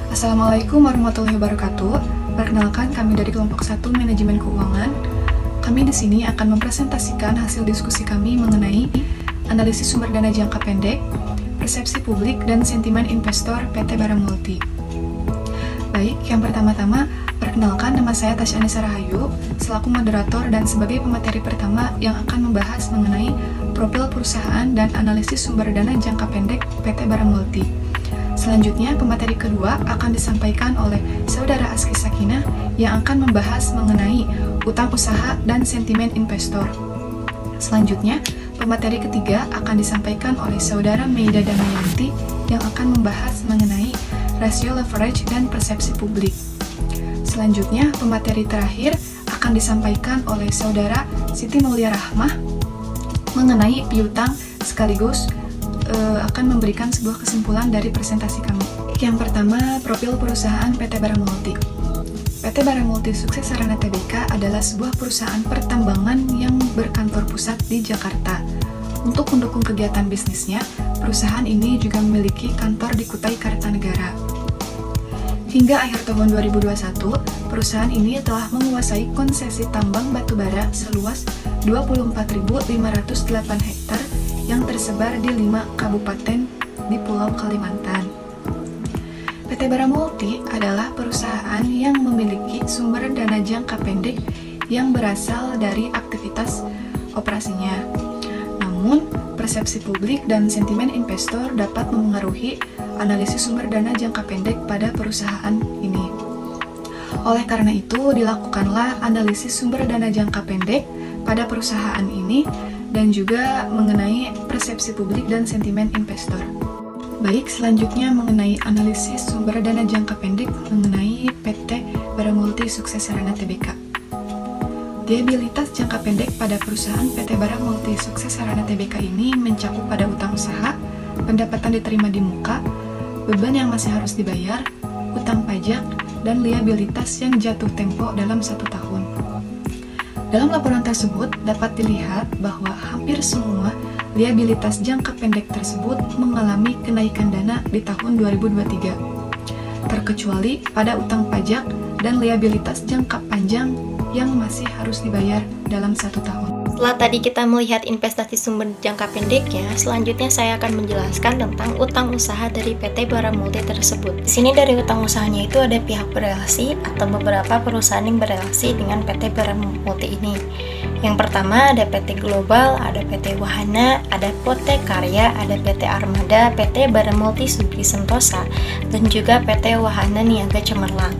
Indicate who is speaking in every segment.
Speaker 1: Assalamualaikum warahmatullahi wabarakatuh. Perkenalkan, kami dari kelompok 1 Manajemen Keuangan. Kami di sini akan mempresentasikan hasil diskusi kami mengenai analisis sumber dana jangka pendek, persepsi publik, dan sentimen investor PT Bara Multi. Baik, yang pertama-tama, perkenalkan, nama saya Tasya Anissa Rahayu, selaku moderator dan sebagai pemateri pertama yang akan membahas mengenai profil perusahaan dan analisis sumber dana jangka pendek PT Bara Multi. Selanjutnya, pemateri kedua akan disampaikan oleh Saudara Aski Sakinah yang akan membahas mengenai utang usaha dan sentimen investor. Selanjutnya, pemateri ketiga akan disampaikan oleh Saudara Meida Damayanti yang akan membahas mengenai rasio leverage dan persepsi publik. Selanjutnya, pemateri terakhir akan disampaikan oleh Saudara Siti Maulia Rahmah mengenai piutang sekaligus akan memberikan sebuah kesimpulan dari presentasi kami. Yang pertama, profil perusahaan PT Bara Multi. PT Bara Multi Sukses Sarana Tbk adalah sebuah perusahaan pertambangan yang berkantor pusat di Jakarta. Untuk mendukung kegiatan bisnisnya, perusahaan ini juga memiliki kantor di Kutai Kartanegara. Hingga akhir tahun 2021, perusahaan ini telah menguasai konsesi tambang batubara seluas 24.508 hektar yang tersebar di 5 kabupaten di Pulau Kalimantan. PT Bara Multi adalah perusahaan yang memiliki sumber dana jangka pendek yang berasal dari aktivitas operasinya. Namun, persepsi publik dan sentimen investor dapat memengaruhi analisis sumber dana jangka pendek pada perusahaan ini. Oleh karena itu, dilakukanlah analisis sumber dana jangka pendek pada perusahaan ini dan juga mengenai persepsi publik dan sentimen investor. Baik, selanjutnya mengenai analisis sumber dana jangka pendek mengenai PT Bara Multi Sukses Sarana Tbk. Liabilitas jangka pendek pada perusahaan PT Bara Multi Sukses Sarana Tbk ini mencakup pada utang usaha, pendapatan diterima di muka, beban yang masih harus dibayar, utang pajak, dan liabilitas yang jatuh tempo dalam 1 tahun. Dalam laporan tersebut dapat dilihat bahwa hampir semua liabilitas jangka pendek tersebut mengalami kenaikan dana di tahun 2023, terkecuali pada utang pajak dan liabilitas jangka panjang yang masih harus dibayar dalam 1 tahun.
Speaker 2: Setelah tadi kita melihat investasi sumber jangka pendeknya, selanjutnya saya akan menjelaskan tentang utang usaha dari PT Bara Multi tersebut. Di sini dari utang usahanya itu ada pihak berelasi atau beberapa perusahaan yang berelasi dengan PT Bara Multi ini. Yang pertama ada PT Global, ada PT Wahana, ada PT Karya, ada PT Armada, PT Bara Multi Sugri Sentosa, dan juga PT Wahana Niaga Cemerlang.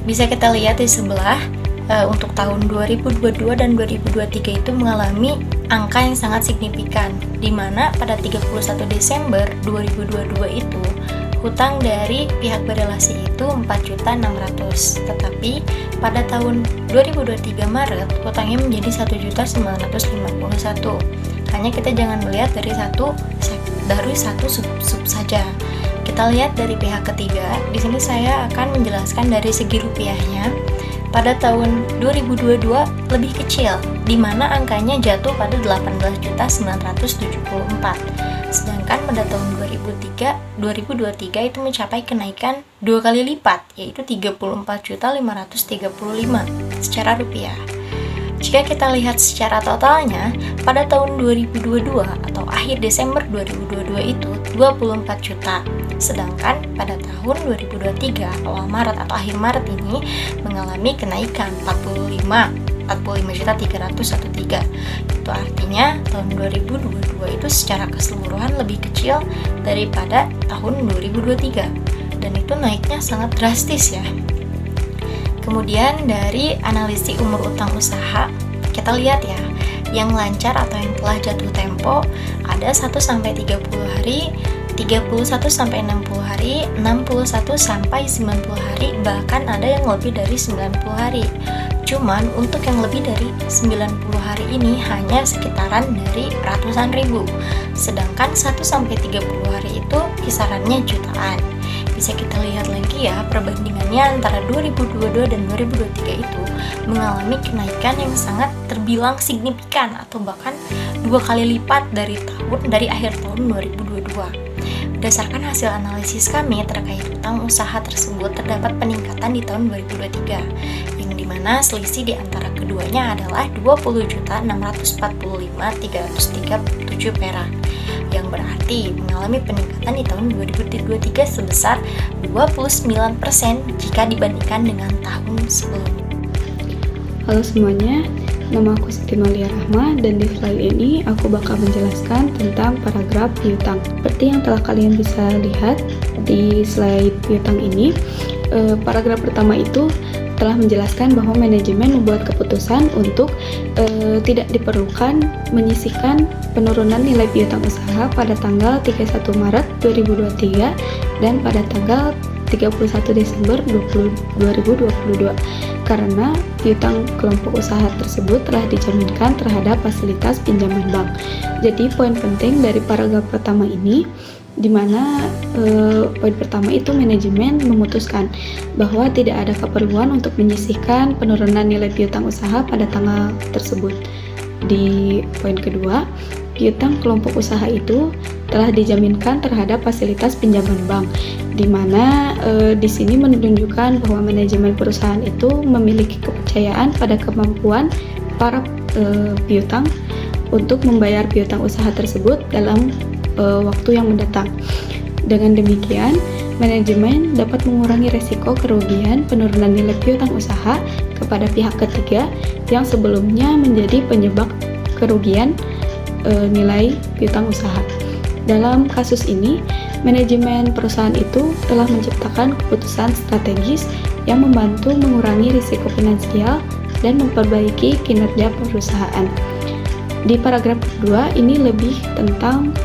Speaker 2: Bisa kita lihat di sebelah, untuk tahun 2022 dan 2023 itu mengalami angka yang sangat signifikan, di mana pada 31 Desember 2022 itu hutang dari pihak berelasi itu 4.600.000, tetapi pada tahun 2023 Maret hutangnya menjadi 1.951.000. Hanya kita jangan melihat dari satu sub saja. Kita lihat dari pihak ketiga. Di sini saya akan menjelaskan dari segi rupiahnya. Pada tahun 2022 lebih kecil, di mana angkanya jatuh pada 18.974. Sedangkan pada tahun 2023 itu mencapai kenaikan 2 kali lipat, yaitu 34.535 secara rupiah. Jika kita lihat secara totalnya, pada tahun 2022 atau akhir Desember 2022 itu 24 juta. Sedangkan pada tahun 2023 awal Maret atau akhir Maret ini mengalami kenaikan 45.313. Itu artinya tahun 2022 itu secara keseluruhan lebih kecil daripada tahun 2023, dan itu naiknya sangat drastis ya. Kemudian dari analisis umur utang usaha, kita lihat ya, yang lancar atau yang telah jatuh tempo ada 1-30 hari, 31-60 hari, 61-90 hari, bahkan ada yang lebih dari 90 hari. Cuman untuk yang lebih dari 90 hari ini hanya sekitaran dari ratusan ribu. Sedangkan 1-30 hari itu kisarannya jutaan. Bisa kita lihat lagi ya, perbandingannya antara 2022 dan 2023 itu mengalami kenaikan yang sangat terbilang signifikan atau bahkan 2 kali lipat dari akhir tahun 2022. Berdasarkan hasil analisis kami terkait utang usaha tersebut terdapat peningkatan di tahun 2023, yang dimana selisih di antara keduanya adalah 20.645.337 perak, yang berarti mengalami peningkatan di tahun 2023 sebesar 29% jika dibandingkan dengan tahun sebelumnya.
Speaker 3: Halo semuanya, nama aku Siti Nolia Rahma dan di slide ini aku bakal menjelaskan tentang paragraf piutang. Seperti yang telah kalian bisa lihat di slide piutang ini, paragraf pertama itu telah menjelaskan bahwa manajemen membuat keputusan untuk tidak diperlukan menyisihkan penurunan nilai piutang usaha pada tanggal 31 Maret 2023 dan pada tanggal 31 Desember 2022 karena piutang kelompok usaha tersebut telah dijaminkan terhadap fasilitas pinjaman bank. Jadi poin penting dari paragraf pertama ini di mana poin pertama itu manajemen memutuskan bahwa tidak ada keperluan untuk menyisihkan penurunan nilai piutang usaha pada tanggal tersebut. Di poin kedua, piutang kelompok usaha itu telah dijaminkan terhadap fasilitas pinjaman bank, di mana di sini menunjukkan bahwa manajemen perusahaan itu memiliki kepercayaan pada kemampuan para piutang untuk membayar piutang usaha tersebut dalam waktu yang mendatang. Dengan demikian, manajemen dapat mengurangi resiko kerugian penurunan nilai piutang usaha kepada pihak ketiga yang sebelumnya menjadi penyebab kerugian nilai piutang usaha. Dalam kasus ini, manajemen perusahaan itu telah menciptakan keputusan strategis yang membantu mengurangi risiko finansial dan memperbaiki kinerja perusahaan. Di paragraf kedua ini lebih tentang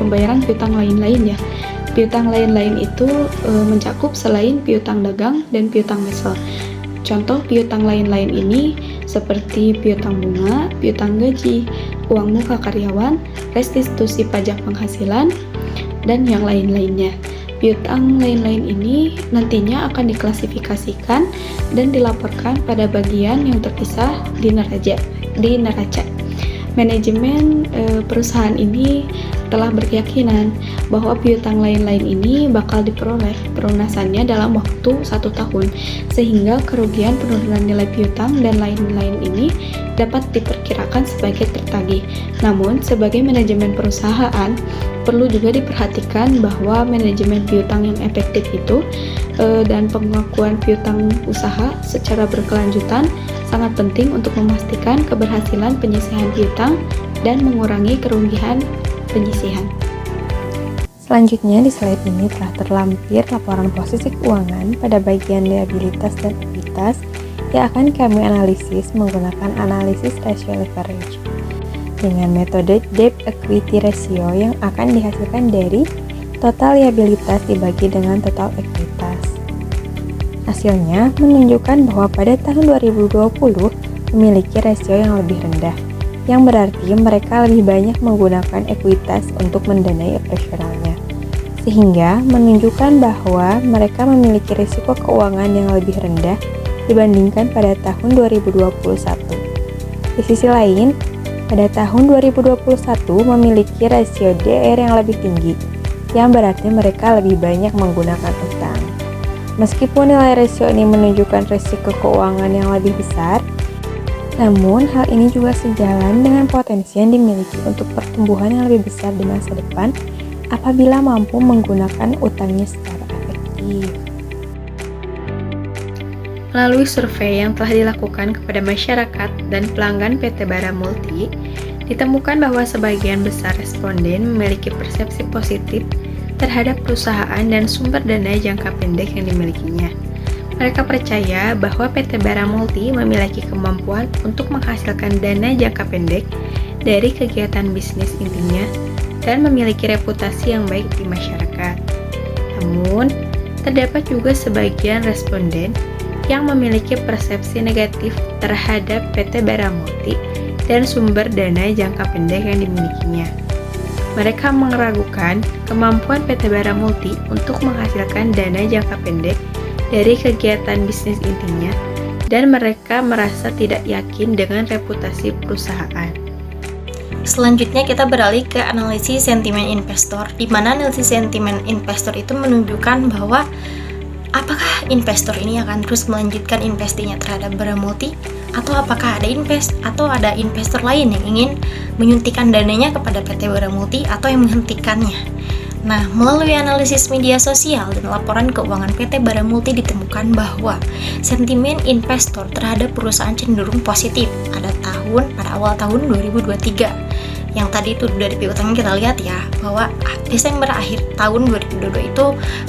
Speaker 3: pembayaran piutang lain-lain ya. Piutang lain-lain itu mencakup selain piutang dagang dan piutang wesel. Contoh piutang lain-lain ini seperti piutang bunga, piutang gaji, uang muka karyawan, restitusi pajak penghasilan, dan yang lain-lainnya. Piutang lain-lain ini nantinya akan diklasifikasikan dan dilaporkan pada bagian yang terpisah di neraca. Manajemen perusahaan ini telah berkeyakinan bahwa piutang lain-lain ini bakal diperoleh pelunasannya dalam waktu 1 tahun, sehingga kerugian penurunan nilai piutang dan lain-lain ini dapat diperkirakan sebagai tertagih. Namun, sebagai manajemen perusahaan, perlu juga diperhatikan bahwa manajemen piutang yang efektif itu dan pengakuan piutang usaha secara berkelanjutan sangat penting untuk memastikan keberhasilan penyisihan piutang dan mengurangi kerugian penyisihan.
Speaker 4: Selanjutnya di slide ini telah terlampir laporan posisi keuangan pada bagian liabilitas dan ekuitas yang akan kami analisis menggunakan analisis ratio leverage dengan metode debt equity ratio yang akan dihasilkan dari total liabilitas dibagi dengan total ekuitas. Hasilnya menunjukkan bahwa pada tahun 2020 memiliki rasio yang lebih rendah, yang berarti mereka lebih banyak menggunakan ekuitas untuk mendanai operasionalnya, sehingga menunjukkan bahwa mereka memiliki risiko keuangan yang lebih rendah dibandingkan pada tahun 2021. Di sisi lain, pada tahun 2021 memiliki rasio DR yang lebih tinggi, yang berarti mereka lebih banyak menggunakan utang. Meskipun nilai rasio ini menunjukkan risiko keuangan yang lebih besar, namun hal ini juga sejalan dengan potensi yang dimiliki untuk pertumbuhan yang lebih besar di masa depan apabila mampu menggunakan utangnya secara efektif.
Speaker 3: Melalui survei yang telah dilakukan kepada masyarakat dan pelanggan PT Bara Multi, ditemukan bahwa sebagian besar responden memiliki persepsi positif terhadap perusahaan dan sumber dana jangka pendek yang dimilikinya. Mereka percaya bahwa PT Bara Multi memiliki kemampuan untuk menghasilkan dana jangka pendek dari kegiatan bisnis intinya dan memiliki reputasi yang baik di masyarakat. Namun, terdapat juga sebagian responden yang memiliki persepsi negatif terhadap PT Bara Multi dan sumber dana jangka pendek yang dimilikinya. Mereka meragukan kemampuan PT Bara Multi untuk menghasilkan dana jangka pendek dari kegiatan bisnis intinya, dan mereka merasa tidak yakin dengan reputasi perusahaan.
Speaker 2: Selanjutnya kita beralih ke analisis sentimen investor, di mana analisis sentimen investor itu menunjukkan bahwa apakah investor ini akan terus melanjutkan investasinya terhadap barang multi, atau apakah ada investor lain yang ingin menyuntikkan dananya kepada PT Bara Multi atau yang menghentikannya. Nah, melalui analisis media sosial dan laporan keuangan PT Bara Multi ditemukan bahwa sentimen investor terhadap perusahaan cenderung positif pada awal tahun 2023. Yang tadi itu dari piutangnya kita lihat ya, bahwa Desember akhir tahun 2022 itu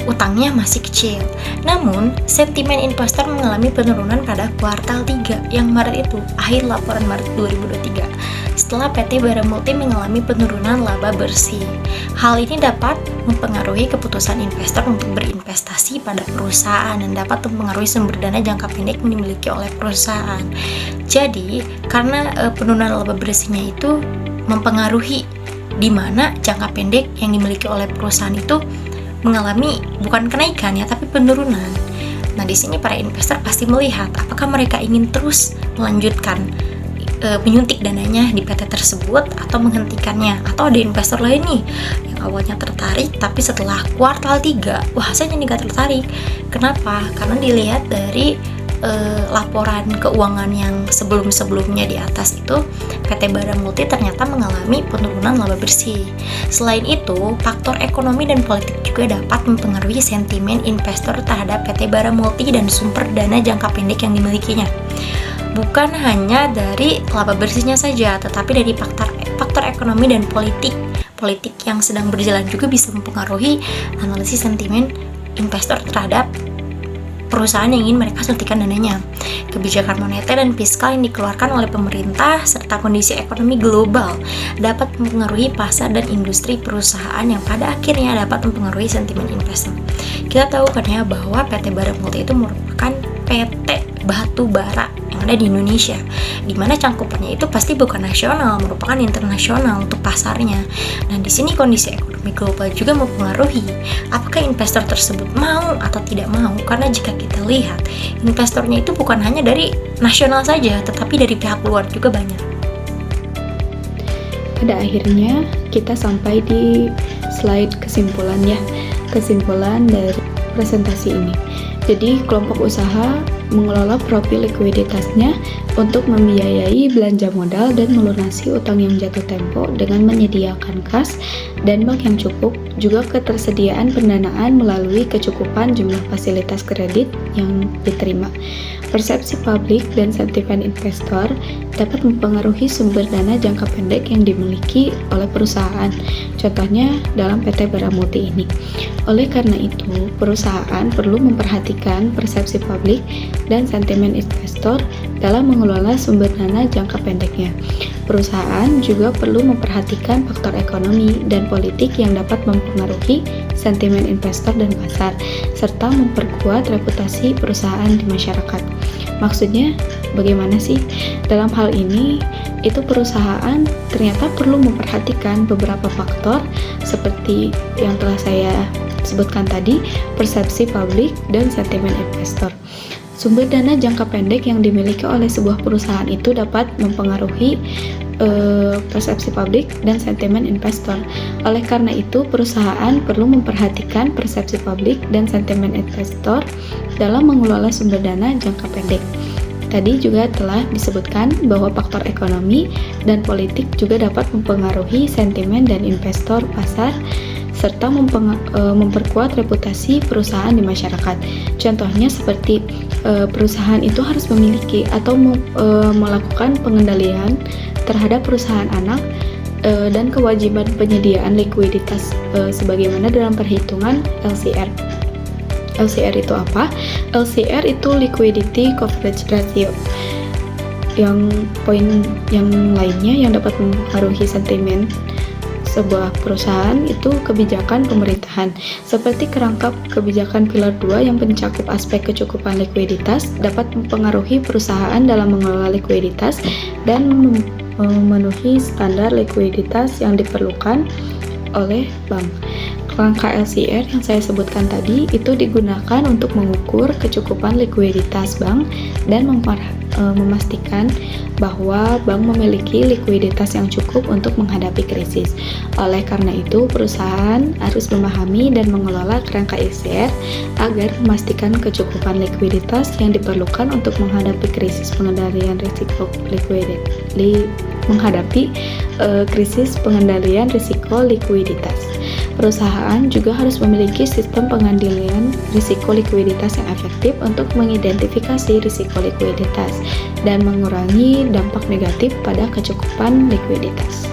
Speaker 2: utangnya masih kecil. Namun, sentimen investor mengalami penurunan pada kuartal 3 yang Maret itu, akhir laporan Maret 2023. Setelah PT Bara Multi mengalami penurunan laba bersih. Hal ini dapat mempengaruhi keputusan investor untuk berinvestasi pada perusahaan dan dapat mempengaruhi sumber dana jangka pendek yang dimiliki oleh perusahaan. Jadi, karena penurunan laba bersihnya itu mempengaruhi di mana jangka pendek yang dimiliki oleh perusahaan itu mengalami bukan kenaikan ya, tapi penurunan. Nah, di sini para investor pasti melihat apakah mereka ingin terus melanjutkan menyuntik dananya di PT tersebut atau menghentikannya, atau ada investor lain nih yang awalnya tertarik tapi setelah kuartal 3 wah saya jadi nggak tertarik. Kenapa? Karena dilihat dari laporan keuangan yang sebelum-sebelumnya di atas itu, PT Bara Multi ternyata mengalami penurunan laba bersih. Selain itu, faktor ekonomi dan politik juga dapat mempengaruhi sentimen investor terhadap PT Bara Multi dan sumber dana jangka pendek yang dimilikinya. Bukan hanya dari laba bersihnya saja, tetapi dari faktor ekonomi dan politik yang sedang berjalan juga bisa mempengaruhi analisis sentimen investor terhadap perusahaan yang ingin mereka suntikan dananya. Kebijakan moneter dan fiskal yang dikeluarkan oleh pemerintah serta kondisi ekonomi global dapat mempengaruhi pasar dan industri perusahaan yang pada akhirnya dapat mempengaruhi sentimen investor. Kita tahu kan ya bahwa PT Bara Multi itu merupakan PT batu bara yang ada di Indonesia, di mana cangkupannya itu pasti bukan nasional, merupakan internasional untuk pasarnya. Nah, di sini kondisi ekonomi global juga mempengaruhi apakah investor tersebut mau atau tidak mau, karena jika kita lihat investornya itu bukan hanya dari nasional saja, tetapi dari pihak luar juga banyak.
Speaker 3: Pada akhirnya kita sampai di slide kesimpulan dari presentasi ini. Jadi kelompok usaha mengelola profil likuiditasnya untuk membiayai belanja modal dan melunasi utang yang jatuh tempo dengan menyediakan kas dan bank yang cukup, juga ketersediaan pendanaan melalui kecukupan jumlah fasilitas kredit yang diterima. Persepsi publik dan sentimen investor dapat mempengaruhi sumber dana jangka pendek yang dimiliki oleh perusahaan, contohnya dalam PT Bara Multi ini. Oleh karena itu, perusahaan perlu memperhatikan persepsi publik dan sentimen investor dalam mengelola sumber dana jangka pendeknya. Perusahaan juga perlu memperhatikan faktor ekonomi dan politik yang dapat mempengaruhi sentimen investor dan pasar, serta memperkuat reputasi perusahaan di masyarakat. Maksudnya, bagaimana sih? Dalam hal ini, itu perusahaan ternyata perlu memperhatikan beberapa faktor seperti yang telah saya sebutkan tadi, persepsi publik dan sentimen investor. Sumber dana jangka pendek yang dimiliki oleh sebuah perusahaan itu dapat mempengaruhi persepsi publik dan sentimen investor. Oleh karena itu, perusahaan perlu memperhatikan persepsi publik dan sentimen investor dalam mengelola sumber dana jangka pendek. Tadi juga telah disebutkan bahwa faktor ekonomi dan politik juga dapat mempengaruhi sentimen dan investor pasar serta memperkuat reputasi perusahaan di masyarakat. Contohnya seperti perusahaan itu harus memiliki atau melakukan pengendalian terhadap perusahaan anak dan kewajiban penyediaan likuiditas sebagaimana dalam perhitungan LCR. LCR itu apa? LCR itu Liquidity Coverage Ratio. Yang poin yang lainnya yang dapat mempengaruhi sentimen sebuah perusahaan itu kebijakan pemerintahan. Seperti kerangka kebijakan pilar 2 yang mencakup aspek kecukupan likuiditas dapat mempengaruhi perusahaan dalam mengelola likuiditas dan memenuhi standar likuiditas yang diperlukan oleh bank. Kerangka LCR yang saya sebutkan tadi itu digunakan untuk mengukur kecukupan likuiditas bank dan memastikan bahwa bank memiliki likuiditas yang cukup untuk menghadapi krisis. Oleh karena itu, perusahaan harus memahami dan mengelola kerangka LCR agar memastikan kecukupan likuiditas yang diperlukan untuk menghadapi krisis pengendalian risiko likuiditas. Perusahaan juga harus memiliki sistem pengendalian risiko likuiditas yang efektif untuk mengidentifikasi risiko likuiditas dan mengurangi dampak negatif pada kecukupan likuiditas.